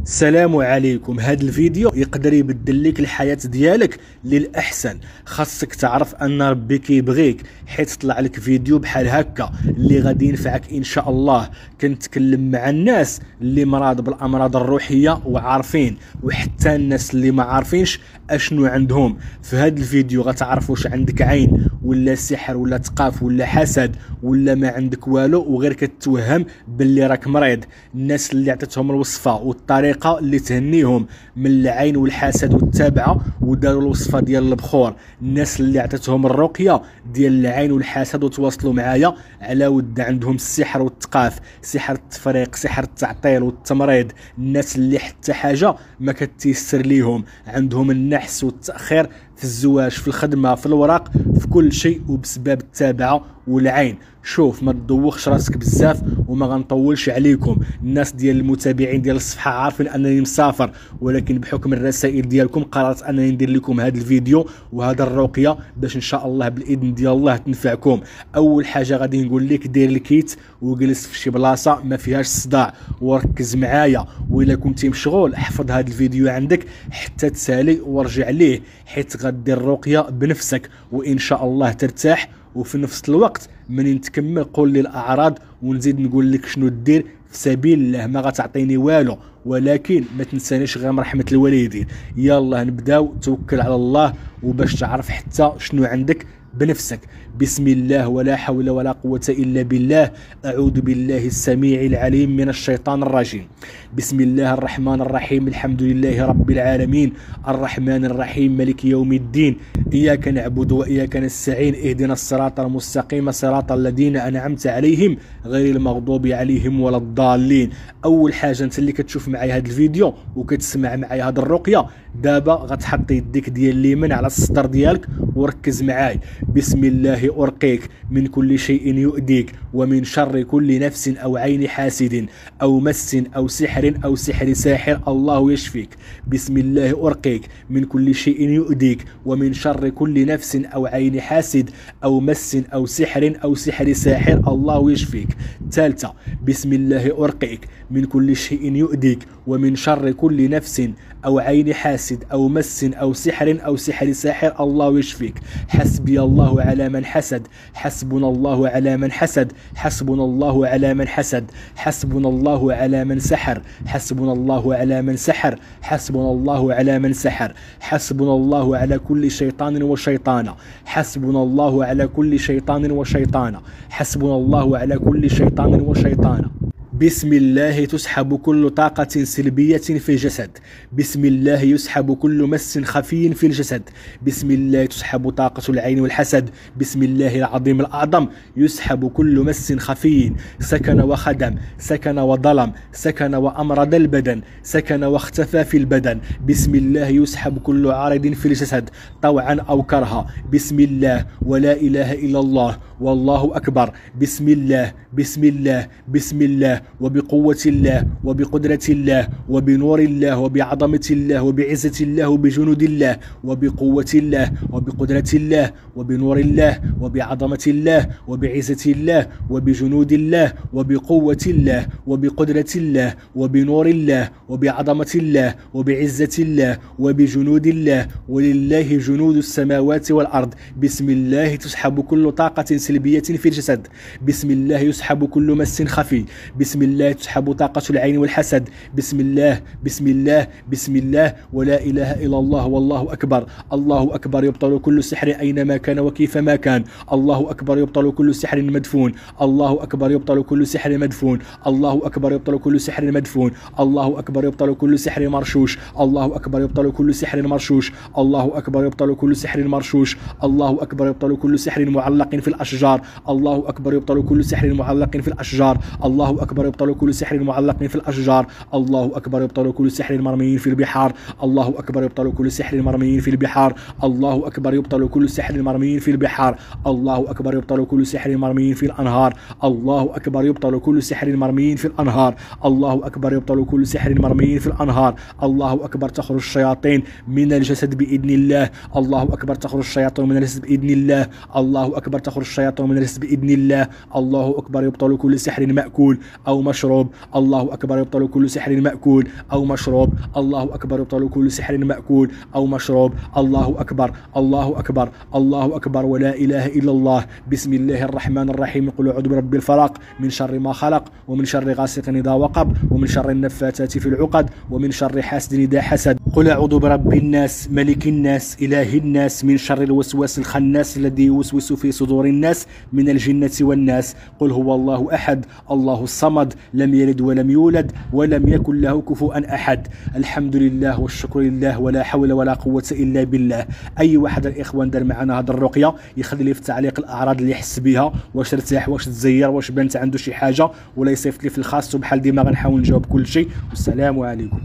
السلام عليكم. هذا الفيديو يقدر يبدل لك الحياة ديالك للأحسن. خاصك تعرف أن ربي كيبغيك، حيت طلع لك فيديو بحال هكا اللي غادي ينفعك إن شاء الله. كنتكلم مع الناس اللي مرض بالأمراض الروحية وعارفين، وحتى الناس اللي ما عارفينش اشنو عندهم. في هذا الفيديو غتعرف واش عندك عين ولا سحر ولا تقاف ولا حسد ولا ما عندك والو، وغير كتوهم باللي راك مريض. الناس اللي عطيتهم الوصفه والطريقه اللي تهنيهم من العين والحسد والتابعه وداروا الوصفه ديال البخور، الناس اللي عطيتهم الرقيه ديال العين والحسد وتواصلوا معايا على ود عندهم السحر والتقاف، سحر التفريق، سحر التعطيل والتمريض، الناس اللي حتى حاجه ما كتيسر ليهم، عندهم النحس والتاخير في الزواج، في الخدمه، في الوراق، في كل شيء، وبسبب التابعه والعين. شوف، ما تدوخش راسك بزاف وما غنطولش عليكم. الناس ديال المتابعين ديال الصفحه عارفين انني مسافر، ولكن بحكم الرسائل ديالكم قررت انني ندير لكم هذا الفيديو وهذا الرقيه باش ان شاء الله بالاذن ديال الله تنفعكم. اول حاجه غادي نقول لك دير الكيت وجلس في شي بلاصه ما فيهاش صداع وركز معايا، والا كنتي مشغول احفظ هذا الفيديو عندك حتى تسالي وارجع ليه، حيت غدير الرقيه بنفسك وان شاء الله ترتاح. وفي نفس الوقت منين تكمل قول لي الاعراض ونزيد نقول لك شنو دير في سبيل الله. ما غتعطيني والو، ولكن ما تنسانيش غير رحمه الوالدين. يلا نبداو، توكل على الله وباش تعرف حتى شنو عندك بنفسك. بسم الله ولا حول ولا قوة إلا بالله. أعوذ بالله السميع العليم من الشيطان الرجيم. بسم الله الرحمن الرحيم. الحمد لله رب العالمين الرحمن الرحيم مالك يوم الدين. إياك نعبد وإياك نستعين. اهدنا الصراط المستقيم صراط الذين أنعمت عليهم غير المغضوب عليهم ولا الضالين. أول حاجة أنت اللي كتشوف معايا هذا الفيديو وكتسمع معايا هذه الرقية، دابا غتحط يديك ديال اليمين على الصدر ديالك وركز معاي. بسم الله أرقيك من كل شيء يؤذيك ومن شر كل نفس أو عين حاسد أو مس أو سحر أو سحر ساحر، الله يشفيك. بسم الله أرقيك من كل شيء يؤذيك ومن شر كل نفس أو عين حاسد أو مس أو سحر أو سحر ساحر، الله يشفيك. ثالثة، بسم الله أرقيك من كل شيء يؤذيك ومن شر كل نفس أو عين حاسد أو مس أو سحر أو سحر ساحر، الله يشفيك. حسبي الله على من حسد، حسبنا الله على من حسد، حسبنا الله على من حسد، حسبنا الله على من سحر، حسبنا الله على من سحر، حسبنا الله على من سحر، حسبنا الله على كل شيطان وشيطانة، حسبنا الله على كل شيطان وشيطانة، حسبنا الله على كل شيطان وشيطانة. بسم الله تسحب كل طاقة سلبية في الجسد، بسم الله يسحب كل مس خفي في الجسد، بسم الله تسحب طاقة العين والحسد، بسم الله العظيم الأعظم يسحب كل مس خفي سكن وخدم، سكن وظلم، سكن وأمرض البدن، سكن واختفى في البدن. بسم الله يسحب كل عارض في الجسد طوعا أو كرها. بسم الله ولا إله إلا الله والله أكبر. بسم الله بسم الله بسم الله وبقوة الله وبقدرة الله وبنور الله وبعظمة الله وبعزة الله وبجنود الله وبقوة الله وبقدرة الله وبنور الله وبعظمة الله وبعزة الله وبجنود الله وبقوة الله وبقدرة الله وبنور الله وبعظمة الله وبعزة الله وبجنود الله، ولله جنود السماوات والأرض. بسم الله تسحب كل طاقة سلبية في الجسد، بسم الله يسحب كل مس خفي، بسم الله تسحب طاقة العين والحسد، بسم الله بسم الله بسم الله ولا إله إلا الله والله أكبر. الله أكبر يبطل كل سحر أينما كان وكيفما كان. الله أكبر يبطل كل سحر مدفون. الله أكبر يبطل كل سحر مدفون. الله أكبر يبطل كل سحر مدفون. الله أكبر يبطل كل سحر مرشوش. الله أكبر يبطل كل سحر مرشوش. الله أكبر يبطل كل سحر مرشوش. الله أكبر يبطل كل سحر معلق في الأشجار. الله أكبر يبطل كل سحر معلق في الأشجار. الله أكبر يبطل كل سحر معلق في الأشجار. الله أكبر يبطل كل سحر مرمي في البحار. الله أكبر يبطل كل سحر مرمي في البحار. الله أكبر يبطل كل سحر مرمي في البحار. الله أكبر يبطل كل سحر مرمي في الأنهار. الله أكبر يبطل كل سحر مرمي في الأنهار. الله أكبر يبطل كل سحر مرمي في الأنهار. الله أكبر تخرج الشياطين من الجسد بإذن الله. الله أكبر تخرج الشياطين من الجسد بإذن الله. الله أكبر تخرج الشياطين من الجسد بإذن الله. الله أكبر يبطل كل سحر مأكول أو أو مشروب. الله أكبر، يبطل كل سحر مأكول أو مشروب. الله أكبر، يبطل كل سحر مأكول أو مشروب. الله أكبر، الله أكبر، الله أكبر، ولا إله إلا الله. بسم الله الرحمن الرحيم. قل أعوذ برب الفلق من شر ما خلق، ومن شر غاسق إذا وقب، ومن شر النفاثات في العقد، ومن شر حاسد إذا حسد. قل أعوذ برب الناس ملك الناس إله الناس من شر الوسواس الخناس الذي يوسوس في صدور الناس من الجنة والناس. قل هو الله أحد الله الصمد لم يلد ولم يولد ولم يكن له كفوا أحد. الحمد لله والشكر لله ولا حول ولا قوة إلا بالله. أي واحد الإخوان دار معنا هذه الرقية يخلي لي في التعليق الأعراض اللي يحس بها، واش ارتاح، واش تزير، واش بانت عنده شي حاجة، ولا يصيفط لي في الخاص، وبحال ديما غنحاول نجاوب كل شيء. والسلام عليكم.